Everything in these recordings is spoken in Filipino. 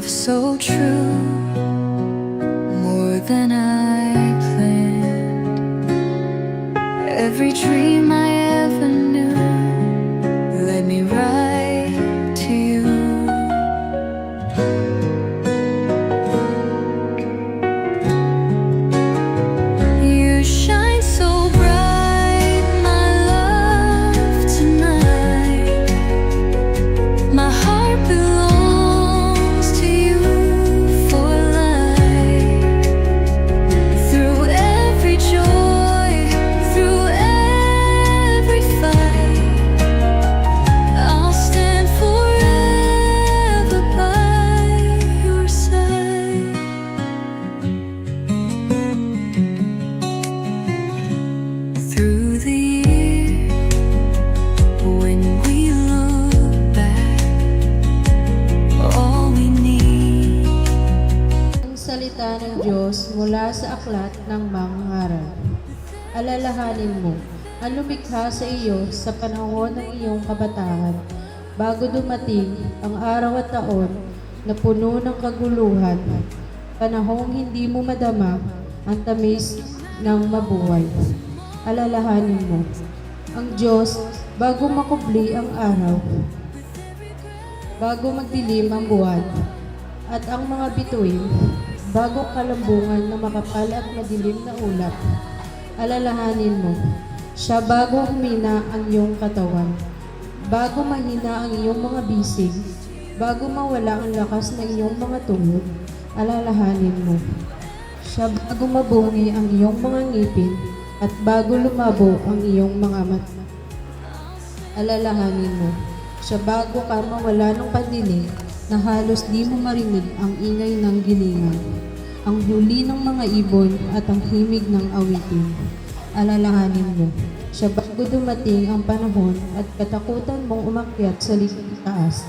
so true, more than I planned. Every dream I ever knew led me right to you. You shine so bright, my love, tonight. My heart belongs to you for life. Through every joy, through every fight, I'll stand forever by your side. Through the years, when we look back, all we need. Ang salita ng Diyos mula sa aklat ng mga ngaral. Alalahanin mo, ang lumikha sa iyo sa panahon ng iyong kabataan, bago dumating ang araw at taon na puno ng kaguluhan, panahong hindi mo madama ang tamis ng mabuhay. Alalahanin mo, ang Diyos bago makubli ang araw, bago magdilim ang buwan, at ang mga bituin, bago kalambungan na makapal at madilim na ulap. Alalahanin mo, siya bago humina ang iyong katawan, bago mahina ang iyong mga bisig, bago mawala ang lakas ng iyong mga tuhod. Alalahanin mo, siya bago mabungi ang iyong mga ngipin, at bago lumabo ang iyong mga mata. Alalahanin mo, siya bago ka mawala ng pandinig na halos di mo marinig ang ingay ng gilingan, ang huli ng mga ibon at ang himig ng awitin. Alalahanin mo, siya bago dumating ang panahon at katakutan mong umakyat sa taas,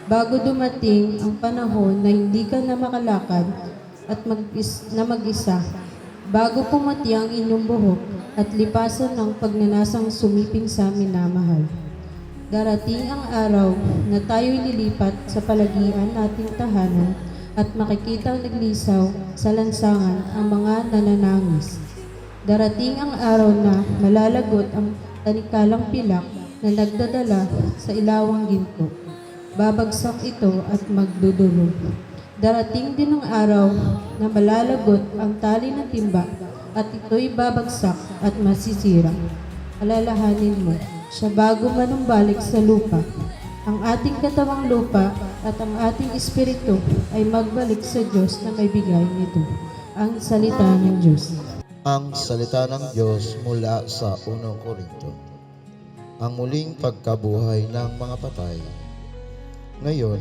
bago dumating ang panahon na hindi ka na makalakad at mag-isa, bago pumati ang inyong buhok at lipasan ng pagnanasang sumiping sa minamahal. Darating ang araw na tayo'y lilipat sa palagian nating tahanan at makikita naglisaw sa lansangan ang mga nananangis. Darating ang araw na malalagot ang tanikalang pilak na nagdadala sa ilawang ginto. Babagsak ito at magdudulog. Darating din ang araw na malalagot ang tali ng timba at ito'y babagsak at masisira. Alalahanin mo, siya bago manumbalik sa lupa. Ang ating katawang lupa at ang ating espiritu ay magbalik sa Diyos na may bigay nito. Ang salita ng Diyos. Ang salita ng Diyos mula sa 1 Korinto. Ang muling pagkabuhay ng mga patay. Ngayon,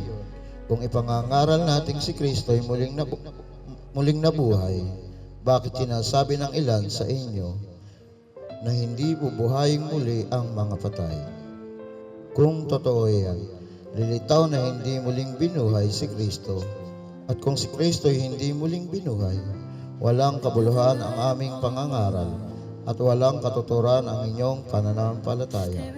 kung ipangangaral natin si Kristo ay muling nabuhay, bakit sinasabi ng ilan sa inyo na hindi bubuhayin muli ang mga patay? Kung totoo yan, lilitaw na hindi muling binuhay si Kristo. At kung si Kristo ay hindi muling binuhay, walang kabuluhan ang aming pangangaral at walang katuturan ang inyong pananampalataya.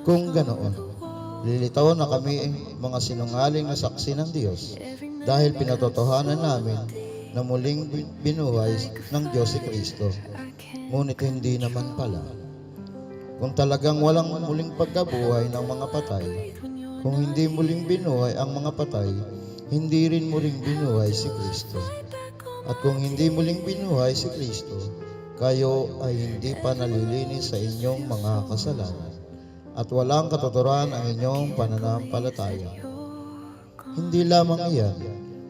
Kung ganoon, lilitaw na kami mga sinungaling na saksi ng Diyos dahil pinatotohanan namin na muling binuhay ng Diyos si Kristo. Ngunit hindi naman pala. Kung talagang walang muling pagkabuhay ng mga patay, kung hindi muling binuhay ang mga patay, hindi rin muling binuhay si Kristo. At kung hindi muling binuhay si Kristo, kayo ay hindi pa nalilinis sa inyong mga kasalanan at walang katuturan ang inyong pananampalataya. Hindi lamang iyan,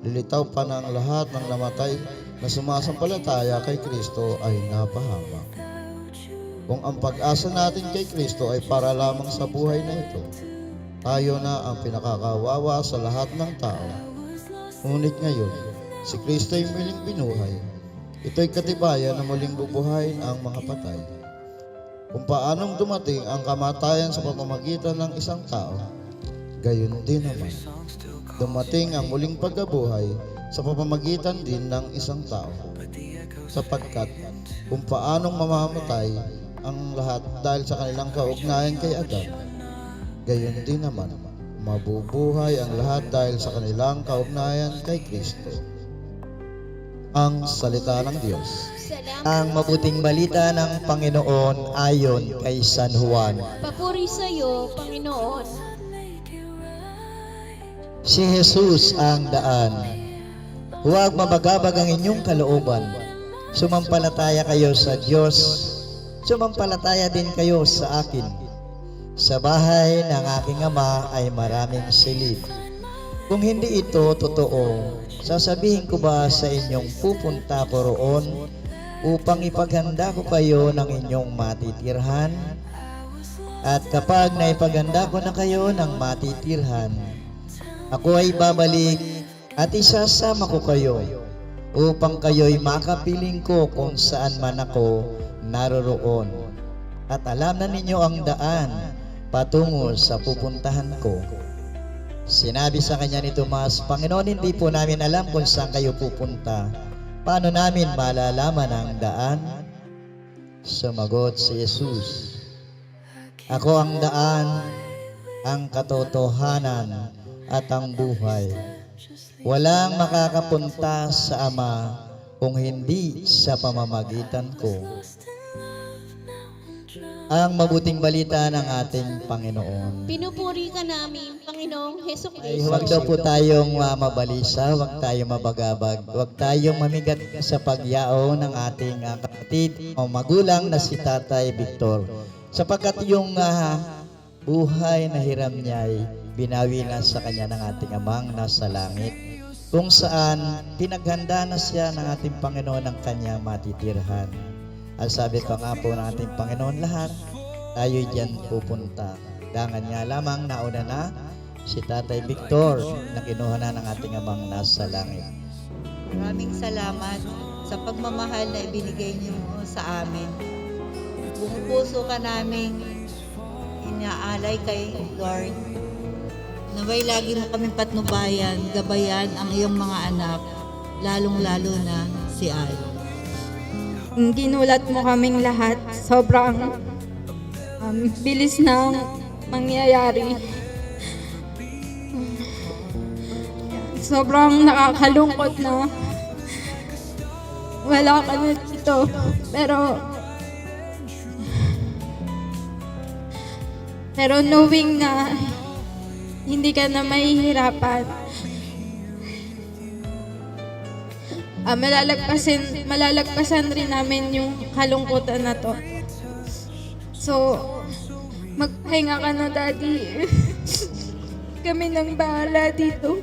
lilitaw pa na ang lahat ng namatay na sumasampalataya kay Kristo ay napahamak. Kung ang pag-asa natin kay Kristo ay para lamang sa buhay na ito, tayo na ang pinakakawawa sa lahat ng tao. Ngunit ngayon, si Kristo ay muling binuhay. Ito'y katibayan na muling bubuhayin ang mga patay. Kung paanong dumating ang kamatayan sa pamamagitan ng isang tao, gayon din naman, dumating ang muling pagkabuhay sa pamamagitan din ng isang tao. Sapagkat kung paanong mamamatay ang lahat dahil sa kanilang kaugnayan kay Adan, gayon din naman mabubuhay ang lahat dahil sa kanilang kaugnayan kay Kristo. Ang salita ng Diyos. Ang mabuting balita ng Panginoon ayon kay San Juan. Papuri sa iyo, Panginoon. Si Jesus ang daan. Huwag mabagabag ang inyong kalooban. Sumampalataya kayo sa Diyos. Sumampalataya din kayo sa akin. Sa bahay ng aking Ama ay maraming silid. Kung hindi ito totoo, sasabihin ko ba sa inyong pupunta ko roon upang ipaghanda ko kayo ng inyong matitirhan? At kapag naipaganda ko na kayo ng matitirhan, ako ay babalik at isasama ko kayo upang kayo'y makapiling ko kung saan man ako naroroon. At alam na ninyo ang daan patungo sa pupuntahan ko. Sinabi sa kanya ni Tomas, Panginoon, hindi po namin alam kung saan kayo pupunta. Paano namin malalaman ang daan? Sumagot si Jesus, Ako ang daan, ang katotohanan, at ang buhay. Walang makakapunta sa Ama kung hindi sa pamamagitan ko. Ang mabuting balita ng ating Panginoon. Pinupuri ka namin, Panginoong Heso Ay Kristo. huwag daw po tayong mabalisa, huwag tayong mabagabag, huwag tayong mamigat sa pagyao ng ating kapatid o magulang na si Tatay Victor. Sapagkat yung buhay na hiram niya ay binawi na sa kanya ng ating Amang nasa langit, kung saan pinaghanda na siya ng ating Panginoon ang kanya matitirhan. At sabi pa nga po ng ating Panginoon, lahat tayo diyan pupunta. Dangan nga lamang nauna na si Tatay Victor na kinuha na ng ating Amang nasa langit. Maraming salamat sa pagmamahal na ibinigay niyo sa amin. Buong puso ka namin inaalay kay Lord. Naway lagi mo kaming patnubayan, gabayan ang iyong mga anak, lalong-lalo na si Al. Ginulat mo kaming lahat. Sobrang bilis ng mangyayari. Sobrang nakakalungkot na wala ka na dito. Pero knowing na hindi ka na mahihirapan, malalagpasan rin namin yung kalungkutan na to. So, magpahinga ka na, Daddy. Kami nang bahala dito.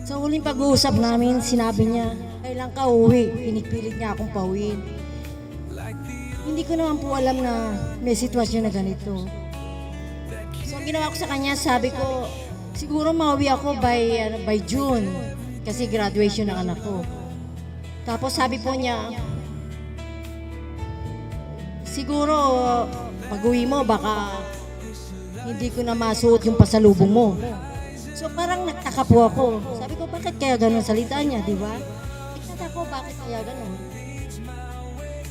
Sa huling pag-uusap namin, sinabi niya, kailan ka uwi? Pinipilit niya akong pauwiin. Hindi ko naman po alam na may sitwasyon na ganito. So, ang ginawa ko sa kanya, sabi ko, siguro mauwi ako by June. Kasi graduation ng anak ko. Tapos sabi po niya, siguro pag-uwi mo, baka hindi ko na masuot yung pasalubong mo. So parang nagtaka po ako. Sabi ko, bakit kaya ganun salita niya, di ba? Nagtaka ko, bakit kaya ganun?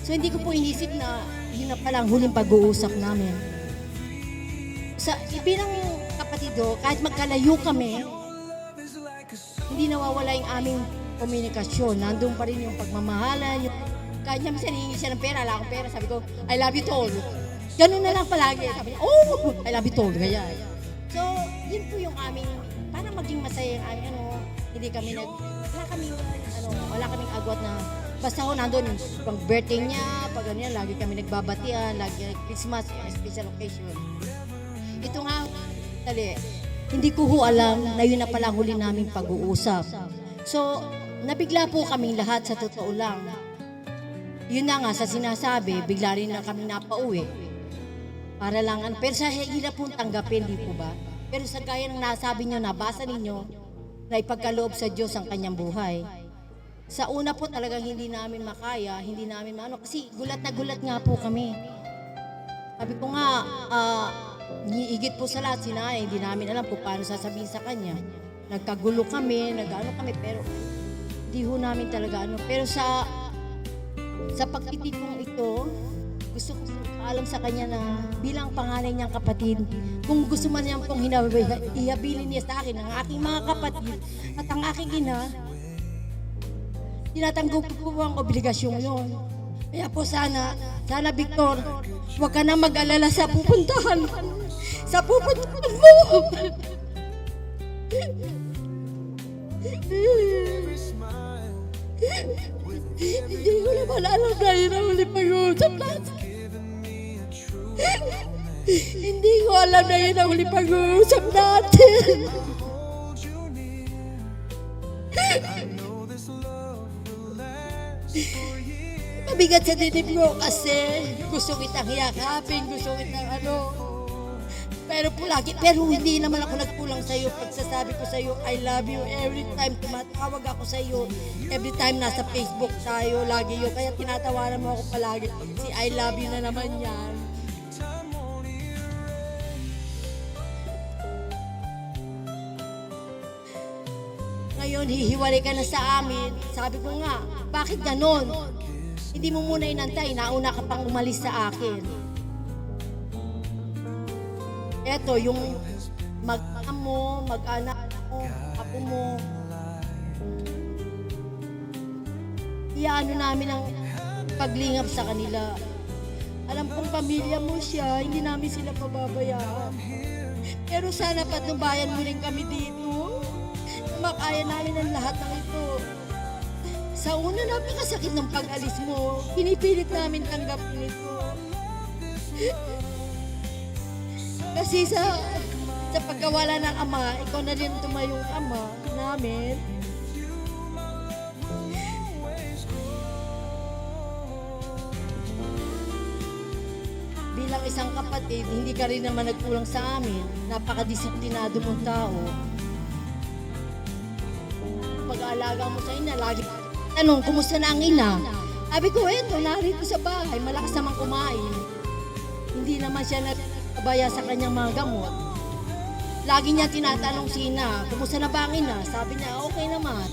So hindi ko po inisip na yun na palang huling pag-uusap namin. Sa bilang kapatid do, kahit magkalayo kami, hindi nawawala yung aming komunikasyon. Nandun pa rin yung pagmamahalan. Kahit niya minsan hihingi siya ng pera, wala akong pera. Sabi ko, I love you, Tol. Ganun na lang palagi. Sabi niya, oh, I love you, Tol. Kaya. So, yun po yung aming, para maging masaya yung aming, wala kaming agwat na, basta ako nandun, pag birthday niya, pag ano yan, lagi kami nagbabatian, lagi Christmas, special occasion. Ito nga, hindi ko alam na yun na pala huli naming pag-uusap. So, nabigla po kaming lahat sa totoo lang. Yun na nga, sa sinasabi, bigla rin na kami napauwi. Para lang, pero sa hirap pong tanggapin, di po ba? Pero sa gaya ng nasabi nyo, nabasa ninyo, na ipagkaloob sa Diyos ang kanyang buhay. Sa una po talagang hindi namin makaya, hindi namin kasi gulat na gulat nga po kami. Sabi ko nga, higit po sa lahat, sinaya, hindi namin alam kung paano sasabihin sa kanya. Nagkagulo kami, pero hindi ho namin talaga Pero sa pagtitipong ito, gusto ko alam sa kanya na bilang panganay niyang kapatid, kung gusto man niyang pong ihabilin niya sa akin ang aking mga kapatid at ang aking ina, tinatanggap ko po ang obligasyon yun. Kaya po sana Victor, huwag ka na mag-alala sa pupuntahan. Sa pupuntahan mo. Hindi ko naman alam na yun ang huli pag-uusap natin. Hindi ko alam na yun ang huli pag-uusap natin. Mabigat sa dibdib ko kasi gusto kitang yakapin, gusto kitang pero hindi naman ako nagkulang sa iyo pagsasabi ko sa iyo I love you every time tumatawag ako sa iyo, every time nasa Facebook tayo, lagi yun, kaya tinatawanan mo ako palagi si I love you na naman yan. Ngayon hihiwalay ka na sa amin, sabi ko nga, bakit ganon? Hindi mo muna inantay, nauna ka pang umalis sa akin. Eto, yung mag-ama mo, mag-anak mo, apo mo. Iyaano namin ang paglingap sa kanila. Alam kong pamilya mo siya, hindi namin sila pababayaan. Pero sana patnubayan mo rin kami dito. Makaya namin ang lahat ng ito. Sa una, napakasakit ng pag-alis mo. Pinipilit namin tanggapin ito. Kasi sa pagkawala ng ama, ikaw na rin tumayong ama namin. Bilang isang kapatid, hindi ka rin naman nagkulang sa amin. Napakadisiplinado mong tao. Pag-aalaga mo sa ina, lagi tanong, kumusta na ang ina? Sabi ko, eto, narito sa bahay, malakas naman kumain. Hindi naman siya nagkabaya sa kanyang mga gamot. Lagi niya tinatanong si ina, kumusta na ba ang ina? Sabi niya, okay naman.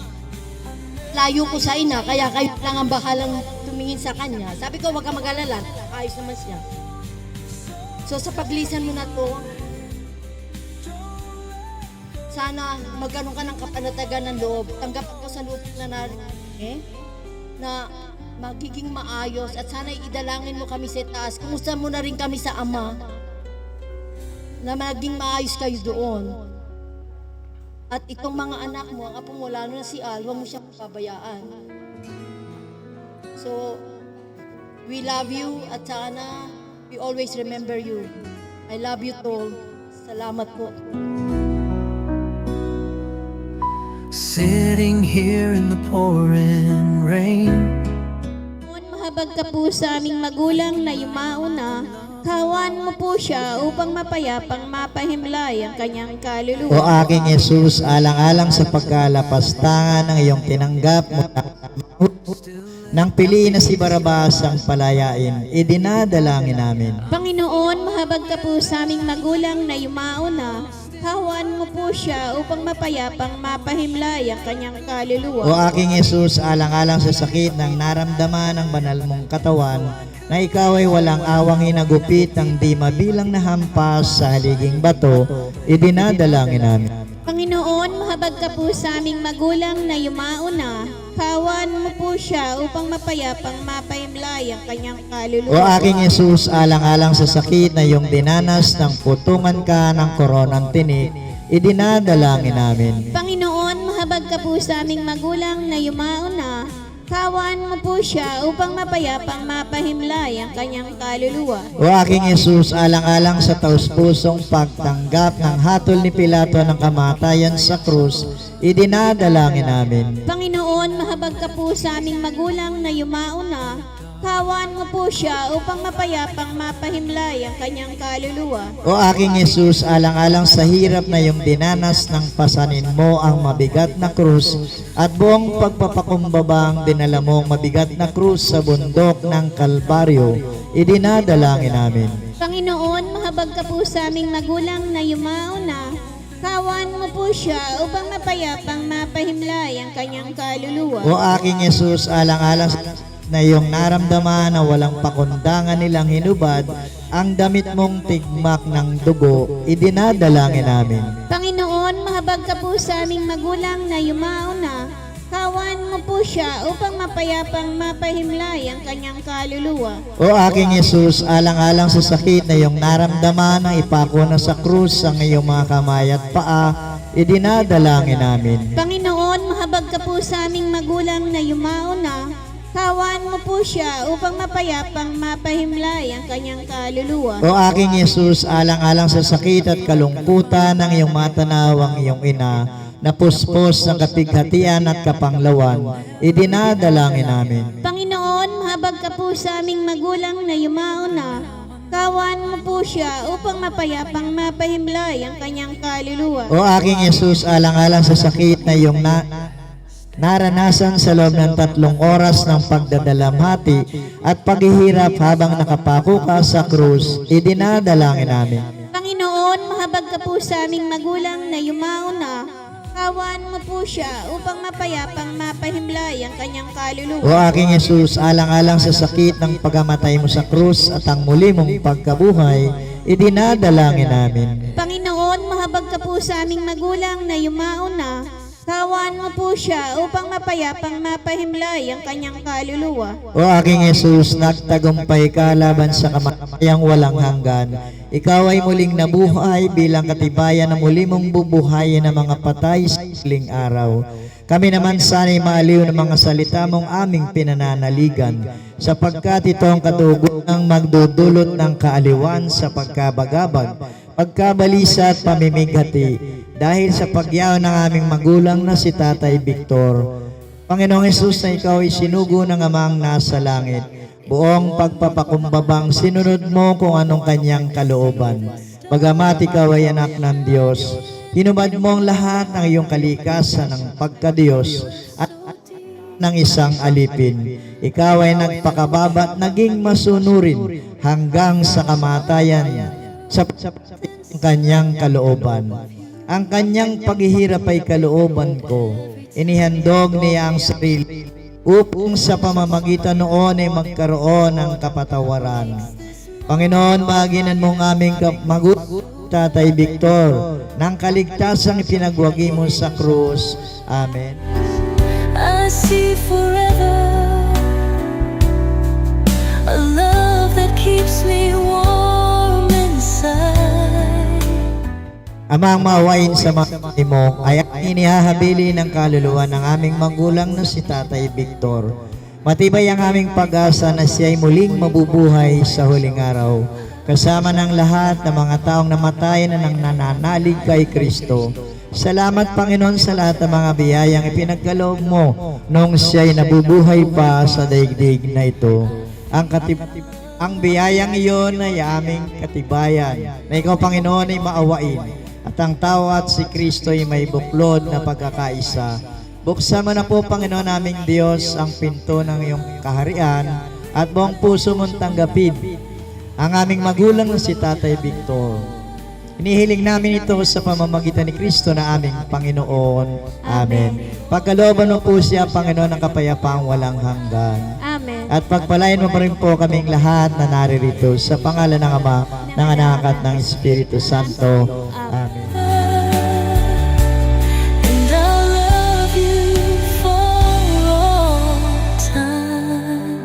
Layo ko sa ina, kaya kayo lang ang bahalang tumingin sa kanya. Sabi ko, wag ka mag-alala, ayos naman siya. So sa paglisan mo na to, sana magkaroon ka ng kapanatagan ng loob. Tanggap ko sa loob na na magiging maayos at sana idalangin mo kami sa taas. Kumusta mo na rin kami sa ama na maging maayos kayo doon. At itong mga anak mo, ang apo mo, lalo na si Al, huwag mo siyang pabayaan. So, we love you at sana we always remember you. I love you, Tol. Salamat po. Sitting here in the pouring rain. Mahabag ka po sa aming magulang na yumauna. Kawan mo po siya upang mapayapang mapahimlay ang kanyang O kaluluwa. aking Jesus, alang-alang sa pagkalapastangan ng iyong tinanggap mo nang piliin na si Barabas ang palayain, idinadalangin namin. Panginoon, mahabag ka po sa aming magulang na yumauna. Kawan mo po siya upang mapayapang mapahimlay ang kanyang kaluluwa. O aking Jesus, alang-alang sa sakit ng naramdaman ng banal mong katawan, na ikaw ay walang awang hinagupit ng di mabilang na hampas sa haliging bato, idinadalangin namin. Panginoon, mahabag ka po sa aming magulang na yumauna. Kawan mo po siya upang mapayapang mapahimlay ang kanyang O kaluluwa. aking Jesus, alang-alang sa sakit na iyong dinanas ng putungan ka ng koronang tinik, idinadalangin namin. Panginoon, mahabag ka po sa aming magulang na yumauna. Kawan mo po siya upang mapayapang mapahimlay ang kanyang kaluluwa. O aking Jesus, alang-alang sa taus-pusong pagtanggap ng hatol ni Pilato ng kamatayan sa krus, idinadalangin namin. Panginoon, mahabag ka po sa aming magulang na yumauna. Kawan mo po siya upang mapayapang mapahimlay ang kanyang kaluluwa. O aking Jesus, alang-alang sa hirap na iyong dinanas ng pasanin mo ang mabigat na krus at buong pagpapakumbabang dinala mo ang mabigat na krus sa bundok ng Kalbaryo, idinadalangin namin. Panginoon, mahabag ka po sa aming magulang na yumauna. Kawan mo po siya upang mapayapang mapahimlay ang kanyang kaluluwa. O aking Jesus, alang-alang sa na iyong naramdaman na walang pakundangan nilang hinubad ang damit mong tigmak ng dugo, idinadalangin namin. Panginoon, mahabag ka po sa aming magulang na yumao na. Kawan mo po siya upang mapayapang mapahimlay ang kanyang kaluluwa. O aking Yesus, alang-alang sa sakit na iyong naramdaman na ipako na sa krus ang iyong mga kamay at paa, idinadalangin namin. Panginoon, mahabag ka po sa aming magulang na yumao na. Kawan mo po siya upang mapayapang mapahimlay ang kanyang kaluluwa. O aking Yesus, alang-alang sa sakit at kalungkutan ng iyong matanaw ang iyong ina, na puspos ng kapighatian at kapanglawan, idinadalangin namin. Panginoon, mahabag ka po sa aming magulang na yumao na. Kawan mo po siya upang mapayapang mapahimlay ang kanyang kaluluwa. O aking Yesus, alang-alang sa sakit na iyong naranasan sa loob ng 3 oras ng pagdadalamhati at paghihirap habang nakapako ka sa krus, idinadalangin namin. Panginoon, mahabag ka po sa aming magulang na yumao na. Kawan mo po siya upang mapayapang mapahimlay ang kanyang kaluluwa. O aking Yesus, alang-alang sa sakit ng pagamatay mo sa krus at ang muli mong pagkabuhay, idinadalangin namin. Panginoon, mahabag ka po sa aming magulang na yumao na. Kawan mo po siya upang mapayapang mapahimlay ang kanyang kaluluwa. O aking Yesus, nagtagumpay ka laban sa kamatayang walang hanggan. Ikaw ay muling nabuhay bilang katibayan na muli mong bubuhayin ng mga patay sa huling araw. Kami naman sana'y maaliw ng mga salita mong aming pinananaligan, sapagkat ito ang katugunang magdudulot ng kaaliwan sa pagkabagabag, pagkabalisa at pamimighati, dahil sa pagyaw ng aming magulang na si Tatay Victor. Panginoong Hesus, na ikaw ay sinugo ng amang nasa langit, buong pagpapakumbabang sinunod mo kung anong kanyang kalooban. Bagamat ikaw ay anak ng Diyos, hinubad mo ang lahat ng iyong kalikasan ng pagka-Diyos at ng isang alipin. Ikaw ay nagpakababa at naging masunurin hanggang sa kamatayan sa kanyang kalooban. Ang kanyang paghihirap ay kalooban ko. Inihandog niya ang sarili upang sa pamamagitan noon ay magkaroon ng kapatawaran. Panginoon, baginan mo ang aming Tatay Victor ng kaligtasang ipinagwagi mo sa krus. Amen. I see forever a love that keeps me warm inside. Amang maawain sa mga mo ay inihahabili ng kaluluwa ng aming magulang na si Tatay Victor. Matibay ang aming pag-asa na siya ay muling mabubuhay sa huling araw, kasama ng lahat ng mga taong namatay na nang nananalig kay Kristo. Salamat, Panginoon, sa lahat ng mga biyayang ipinagkaloob mo nung siya ay nabubuhay pa sa daigdig na ito. Ang biyayang iyon ay aming katibayan na ikaw, Panginoon, ay maawain. At ang tao at si Kristo ay may buklod na pagkakaisa. Buksan mo na po, Panginoon naming Diyos, ang pinto ng iyong kaharian at buong puso mong tanggapin ang aming magulang na si Tatay Victor. Inihiling namin ito sa pamamagitan ni Kristo na aming Panginoon. Amen. Pagkalooban mo po siya, Panginoon, ng kapayapaang walang hanggan. Amen. At pagpalain mo pa rin po kaming lahat na naririto sa pangalan ng Ama, ng Anak at ng Espiritu Santo. Amen. And I'll love you for all time.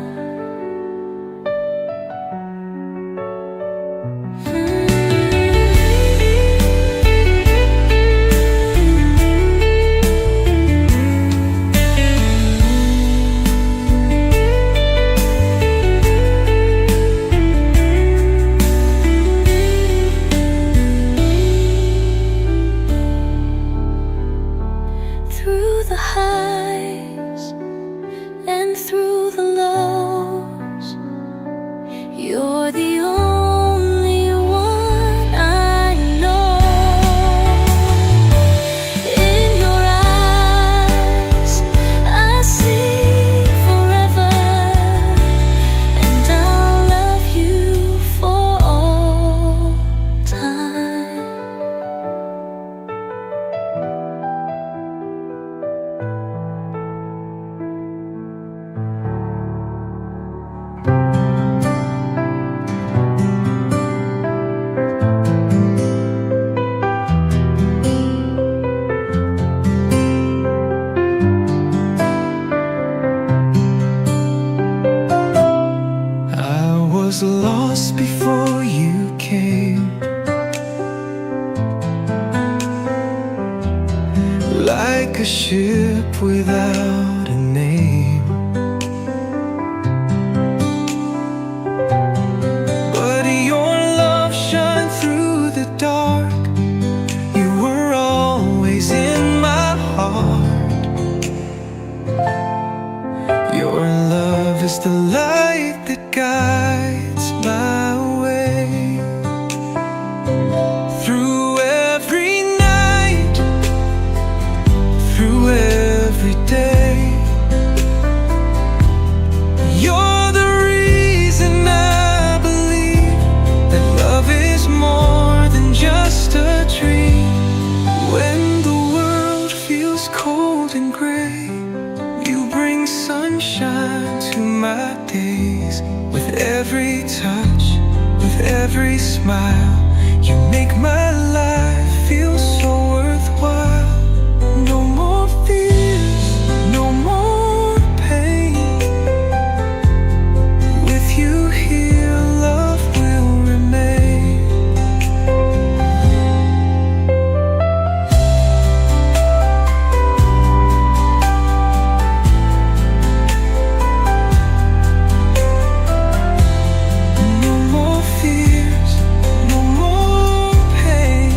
like a ship without a name. But your love shined through the dark. You were always in my heart. Your love is the light that guides my way. Through every night, through every day, you're the reason I believe that love is more than just a dream. When the world feels cold and gray, you bring sunshine to my days. With every touch, with every smile, you make my life feel so worthwhile. No more fears, no more pain. With you here, love will remain. No more fears, no more pain.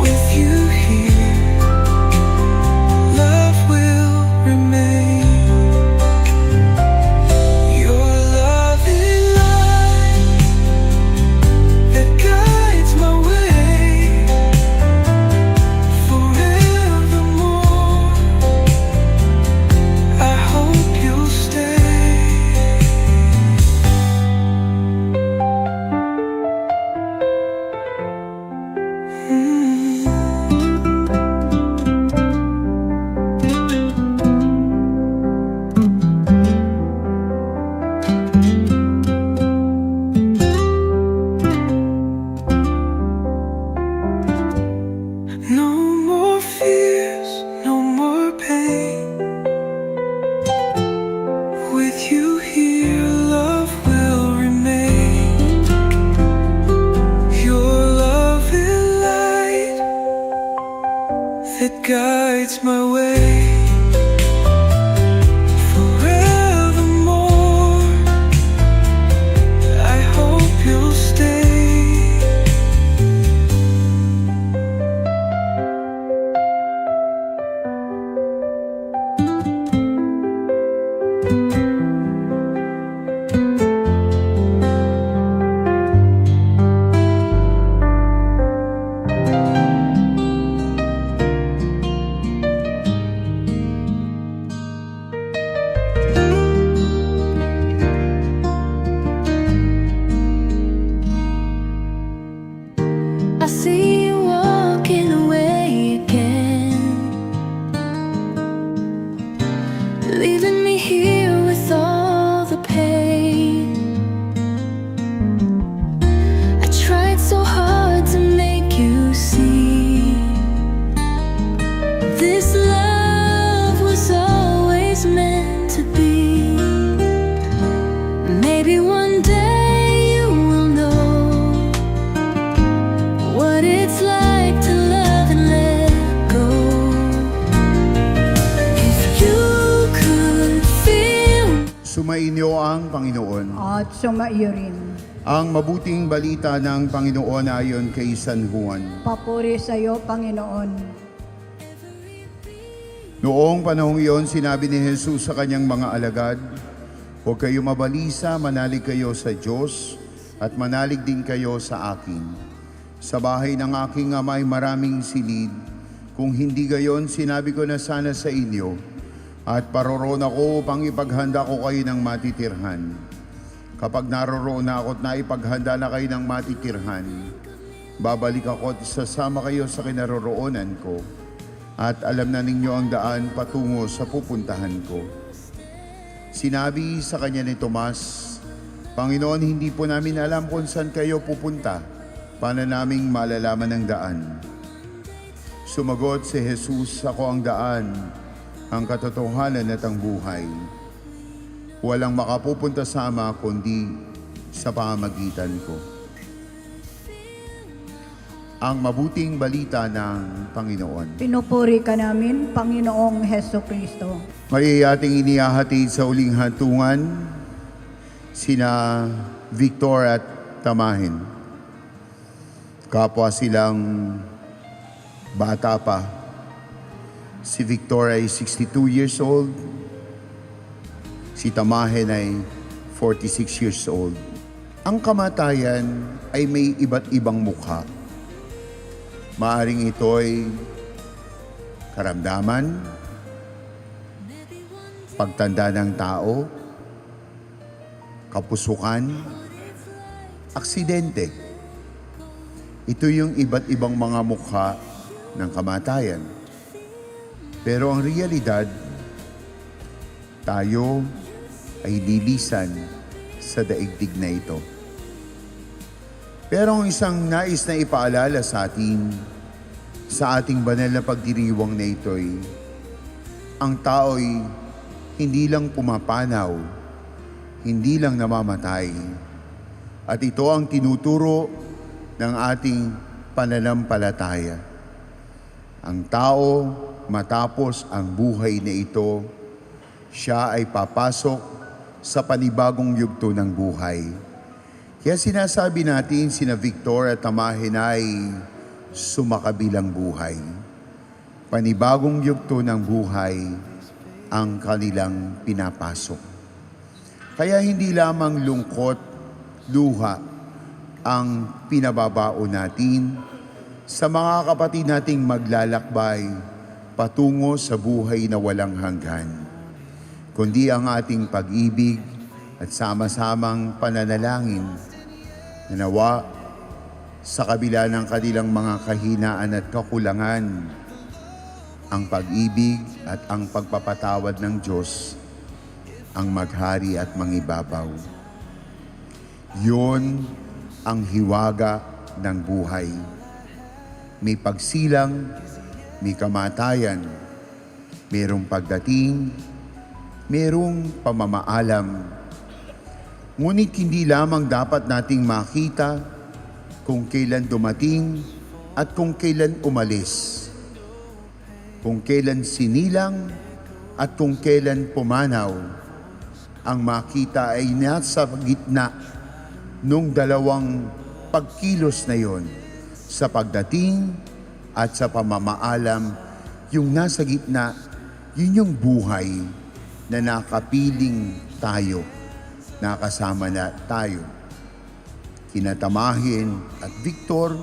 With you here, love will remain. Your love is light that guides my way. Forevermore, I hope you'll stay. No more fears, no more pain. With you here, love will remain. Your love is light that guides my way. Forevermore, I hope you'll stay. I see you walking away again, leaving me here with all the pain. I tried so hard to make you see this love was always meant to be. Maybe one day you will know what it's like to love and let go. If you could feel Sumainyo ang Panginoon. At sumaiyo rin. Ang mabuting balita ng Panginoon ayon kay San Juan. Papuri sa iyo, Panginoon. Noong panahong iyon, sinabi ni Jesus sa kanyang mga alagad, "Huwag kayo mabalisa, manalig kayo sa Diyos at manalig din kayo sa akin. Sa bahay ng aking ama ay maraming silid. Kung hindi gayon, sinabi ko na sana sa inyo, at paroroon ako upang ipaghanda ko kayo ng matitirhan. Kapag naroroon na ako at naipaghanda na kayo ng matitirhan, babalik ako at sasama kayo sa kinaroroonan ko, at alam na ninyo ang daan patungo sa pupuntahan ko." Sinabi sa kanya ni Tomas, "Panginoon, hindi po namin alam kung saan kayo pupunta. Paano naming malalaman ang daan?" Sumagot si Jesus, "Ako ang daan, ang katotohanan at ang buhay. Walang makapupunta sa Ama kundi sa pamamagitan ko." ang mabuting balita ng Panginoon. Pinupuri ka namin, Panginoong Heso Kristo. May ating inihahatid sa uling hantungan sina Victor at Tamahin. Kapwa silang bata pa. Si Victor ay 62 years old. Si Tamahin ay 46 years old. Ang kamatayan ay may iba't ibang mukha. Maaring ito'y karamdaman, pagtanda ng tao, kapusukan, aksidente. Ito yung iba't ibang mga mukha ng kamatayan. Pero ang realidad, tayo ay lilisan sa daigdig na ito. Pero ang isang nais na ipaalala sa atin, sa ating banal na pagdiriwang na ito'y, ang tao'y hindi lang pumapanaw, hindi lang namamatay. At ito ang tinuturo ng ating pananampalataya. Ang tao, matapos ang buhay na ito, siya ay papasok sa panibagong yugto ng buhay. Kaya sinasabi natin sina Victor at Tamahin ay sumakabilang buhay. Panibagong yugto ng buhay ang kanilang pinapasok. Kaya hindi lamang lungkot, luha ang pinababao natin sa mga kapatid nating maglalakbay patungo sa buhay na walang hanggan, kundi ang ating pag-ibig at sama-samang pananalangin na nawa sa kabila ng kanilang mga kahinaan at kakulangan, ang pag-ibig at ang pagpapatawad ng Diyos ang maghari at mangibabaw. Yun ang hiwaga ng buhay. May pagsilang, may kamatayan, mayroong pagdating, mayroong pamamaalam. Ngunit hindi lamang dapat nating makita kung kailan dumating at kung kailan umalis. Kung kailan sinilang at kung kailan pumanaw. Ang makita ay nasa gitna nung dalawang pagkilos na yon, sa pagdating at sa pamamaalam. Yung nasa gitna, yun yung buhay na nakapiling tayo, nakasama na tayo. Kina Tamahin at Victor,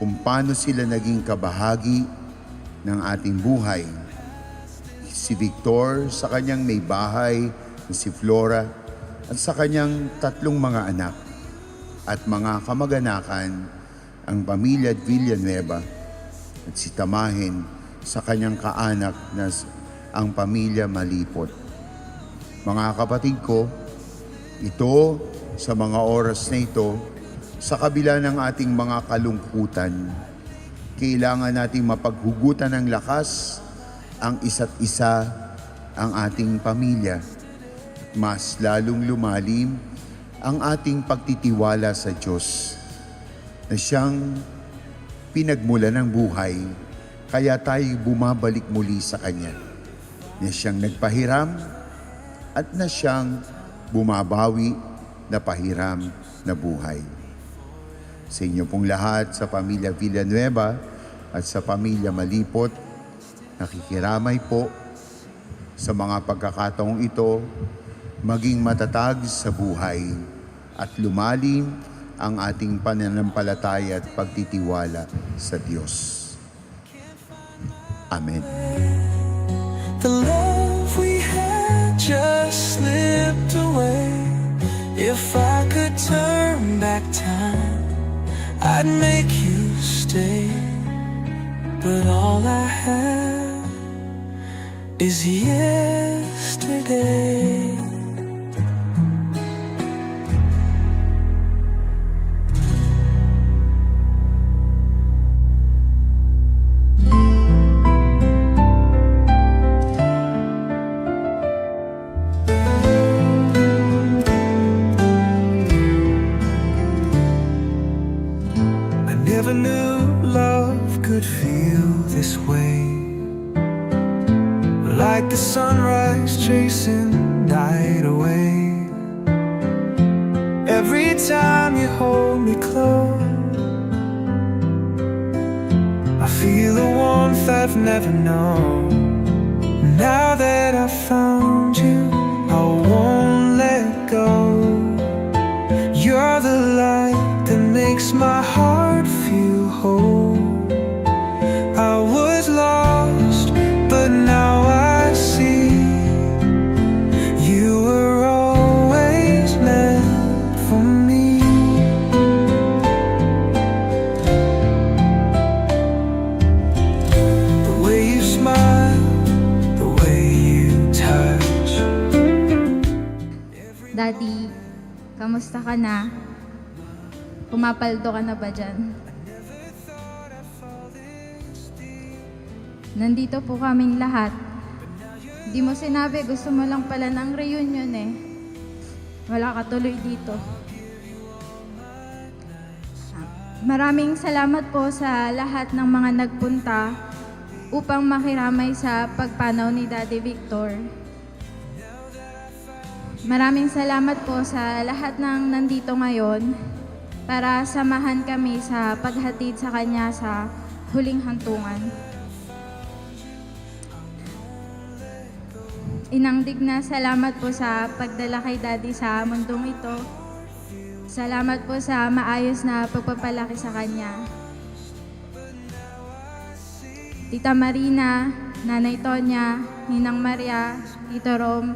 kung paano sila naging kabahagi ng ating buhay. Si Victor sa kanyang may bahay, si Flora, at sa kanyang 3 mga anak at mga kamag-anakan, ang pamilya Villanueva, at si Tamahin sa kanyang kaanak na ang pamilya Malipot. Mga kapatid ko, ito sa mga oras na ito, sa kabila ng ating mga kalungkutan, kailangan nating mapaghugutan ng lakas ang isa't isa, ang ating pamilya. Mas lalong lumalim ang ating pagtitiwala sa Diyos na siyang pinagmula ng buhay, kaya tayo bumabalik muli sa Kanya. Na siyang nagpahiram at na siyang bumabawi na pahiram na buhay. Sa inyo pong lahat, sa pamilya Villanueva at sa pamilya Malipot, nakikiramay po sa mga pagkakataong ito, maging matatag sa buhay at lumalim ang ating pananampalataya at pagtitiwala sa Diyos. Amen. The love we had just slipped away. If I could turn back time, I'd make you stay. But all I have is yesterday. Never knew this way. Like the sunrise chasing night away. Every time you hold me close, I feel a warmth I've never known. Now that I've found you, I won't let go. You're the light that makes my heart feel whole. I was lost, but now I see you were always meant for me. The way you smile, the way you touch. Daddy, kamusta ka na? Pumapaldo ka na ba dyan? Nandito po kaming lahat. Di mo sinabi, gusto mo lang pala ng reunion eh. Wala ka tuloy dito. Maraming salamat po sa lahat ng mga nagpunta upang makiramay sa pagpanaw ni Daddy Victor. Maraming salamat po sa lahat ng nandito ngayon para samahan kami sa paghatid sa kanya sa huling hantungan. Inangdig na salamat po sa pagdala kay Daddy sa mundong ito. Salamat po sa maayos na pagpapalaki sa kanya. Tita Marina, Nanay Tonya, Ninang Maria, Tito Rom,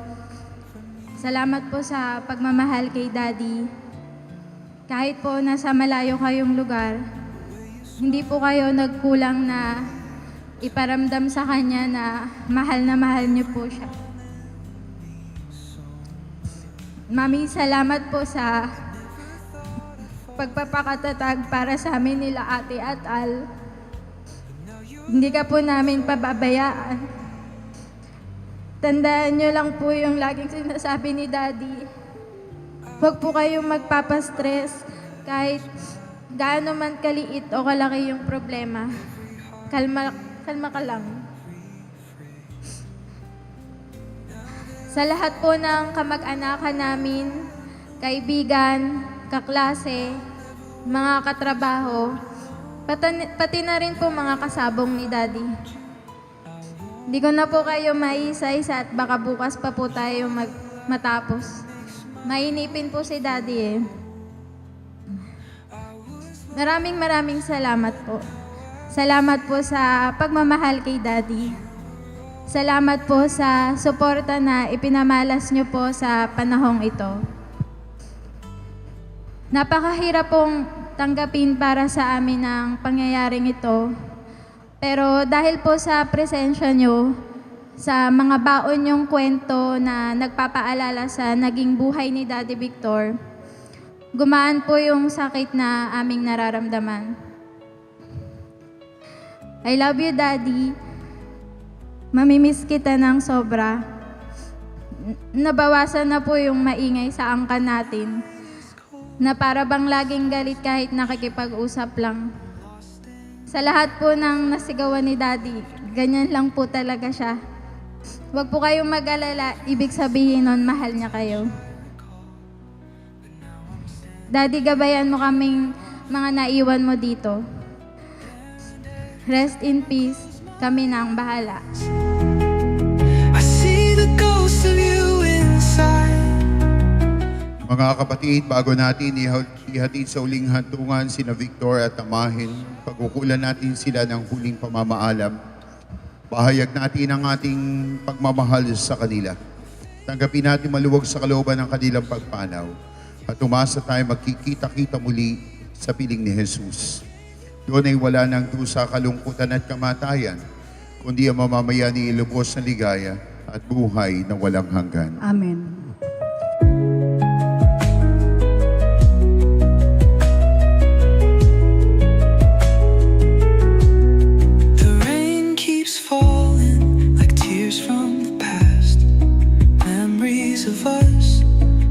salamat po sa pagmamahal kay Daddy. Kahit po nasa malayo kayong lugar, hindi po kayo nagkulang na iparamdam sa kanya na mahal niyo po siya. Mami, salamat po sa pagpapakatatag para sa amin nila Ate at Al. Hindi ka po namin pababayaan. Tandaan nyo lang po yung laging sinasabi ni Daddy. Huwag po kayong magpapastress kahit gaano man kaliit o kalaki yung problema. Kalma ka lang. Sa lahat po ng kamag-anakan namin, kaibigan, kaklase, mga katrabaho, pati na rin po mga kasabong ni Daddy. Hindi ko na po kayo maisa-isa at baka bukas pa po tayo matapos. Mainipin po si Daddy eh. Maraming salamat po. Salamat po sa pagmamahal kay Daddy. Salamat po sa suporta na ipinamalas niyo po sa panahong ito. Napakahirap pong tanggapin para sa amin ang pangyayaring ito. Pero dahil po sa presensya niyo, sa mga baon niyong kwento na nagpapaalala sa naging buhay ni Daddy Victor, gumaan po yung sakit na aming nararamdaman. I love you, Daddy. Mamimiss kita ng sobra. Nabawasan na po yung maingay sa angkan natin, na para bang laging galit kahit nakikipag-usap lang. Sa lahat po ng nasigawan ni Daddy, ganyan lang po talaga siya. Huwag po kayong mag-alala, ibig sabihin nun, mahal niya kayo. Daddy, gabayan mo kaming mga naiwan mo dito. Rest in peace, kami na ang bahala. I see the ghost of you inside. Mga kapatid, bago natin ihatid sa uling hantungan sina Victor at Tamahin, pagkukulan natin sila ng huling pamamaalam. Bahayag natin ang ating pagmamahal sa kanila. Tanggapin natin maluwag sa kalooban ng kanilang pagpanaw at umasa tayo magkikita-kita muli sa piling ni Jesus. Doon ay wala ng dusa, kalungkutan at kamatayan, kundi ang mamamayan ni ilubos na ligaya at buhay na walang hanggan. Amen. The rain keeps falling like tears from the past. Memories of us,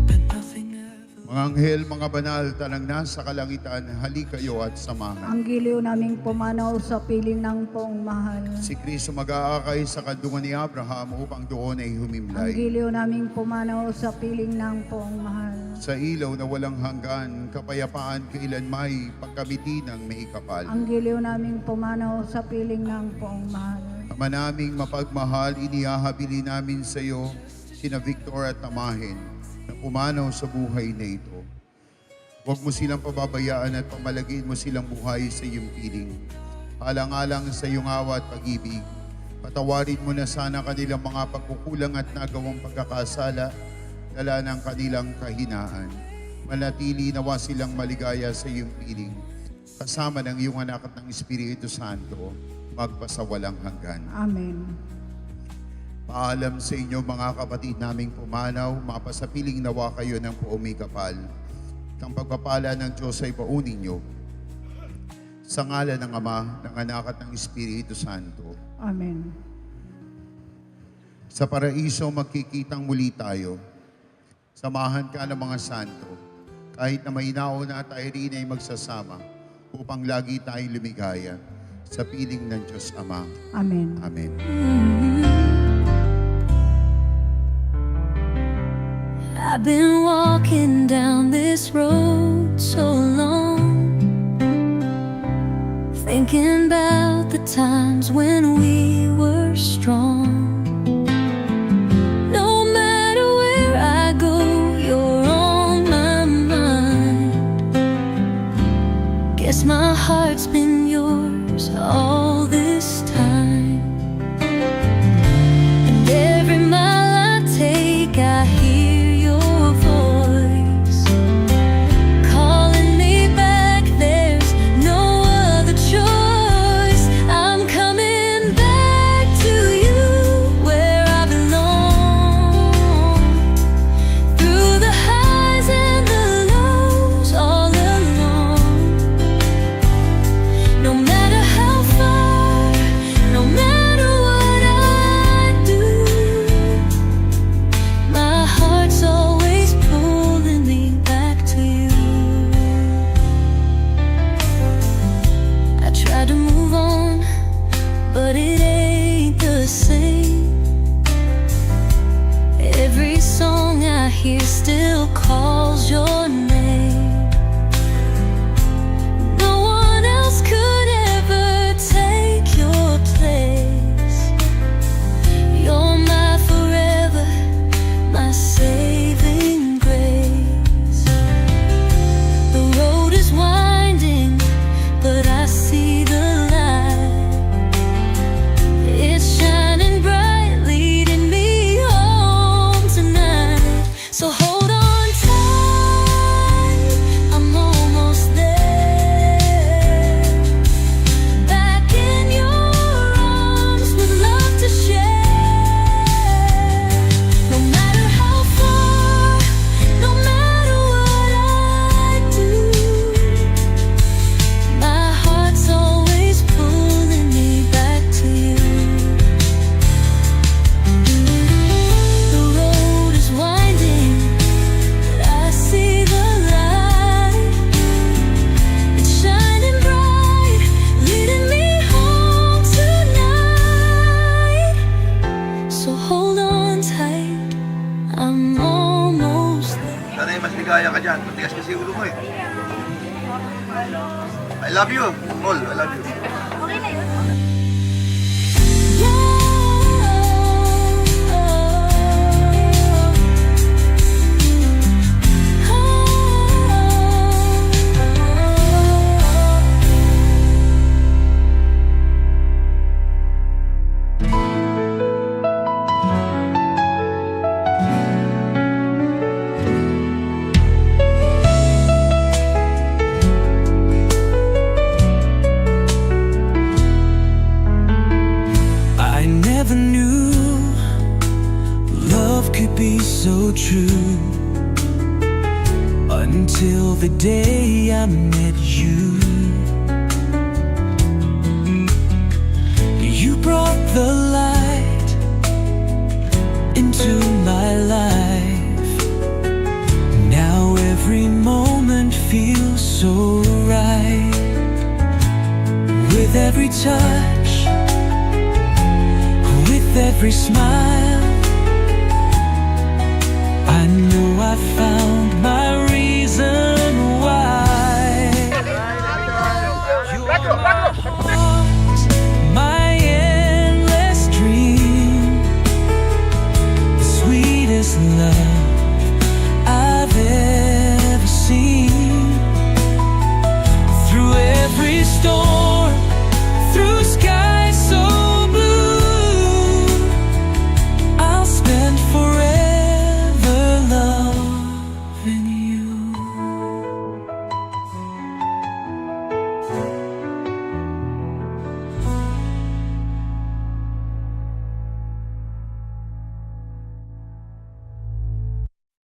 but nothing ever. Mga anghel, mga banal, talang nasa kalangitan, halika kayo at samahan. Ang giliw naming pumanaw sa piling ng poong mahal. Si Kristo mag-aakay sa kandungan ni Abraham upang doon ay Ang humimlay. giliw naming pumanaw sa piling ng poong mahal. Sa ilaw na walang hanggan, kapayapaan kailan may pagkamiti ng may kapal. Ang giliw naming pumanaw sa piling ng poong mahal. Ama naming mapagmahal, inihahabili namin sa iyo sina Victor at Tamahin na pumanaw sa buhay na ito. Huwag mo silang pababayaan at pamalagin mo silang buhay sa iyong piling. Alang-alang sa iyong awa at pag-ibig, patawarin mo na sana kanilang mga pagkukulang at nagawang pagkakasala, dala ng kanilang kahinaan. Manatili nawa silang maligaya sa iyong piling, kasama ng iyong anak at ng Espiritu Santo, magpasawalang hanggan. Amen. Paalam sa inyo mga kapatid naming pumanaw, mapasapiling nawa kayo ng puumikapal. Ang pagpapala ng Diyos ay paunin nyo. Sa ngalan ng Ama, ng Anak at ng Espiritu Santo. Amen. Sa paraiso magkikitang muli tayo. Samahan ka ng mga santo. Kahit na may nauna tayo rin ay magsasama upang lagi tayong lumigaya sa piling ng Diyos Ama. Amen. Amen. I've been walking down this road so long, thinking about the times when we were strong. No matter where I go, you're on my mind. Guess my heart's been yours all this time. And every mile I take, I hear here still calls your name. No one else could ever take your place. You're my forever, my saving grace. The road is winding, but I see the light. It's shining bright, leading me home tonight. So hold on tight, I'm almost there. Back in your arms with love to share. No matter how far, no matter what I do, my heart's always pulling me back to you. The road is winding, but I see the light. It's shining bright, leading me home tonight. So hold on tight, I'm almost there. Sana mas ligaya ka dyan. Matigas kasi ulo mo eh. I love you. All, I love you. I never knew love could be so true until the day I met you. You brought the light into my life. Now every moment every smile, I know I found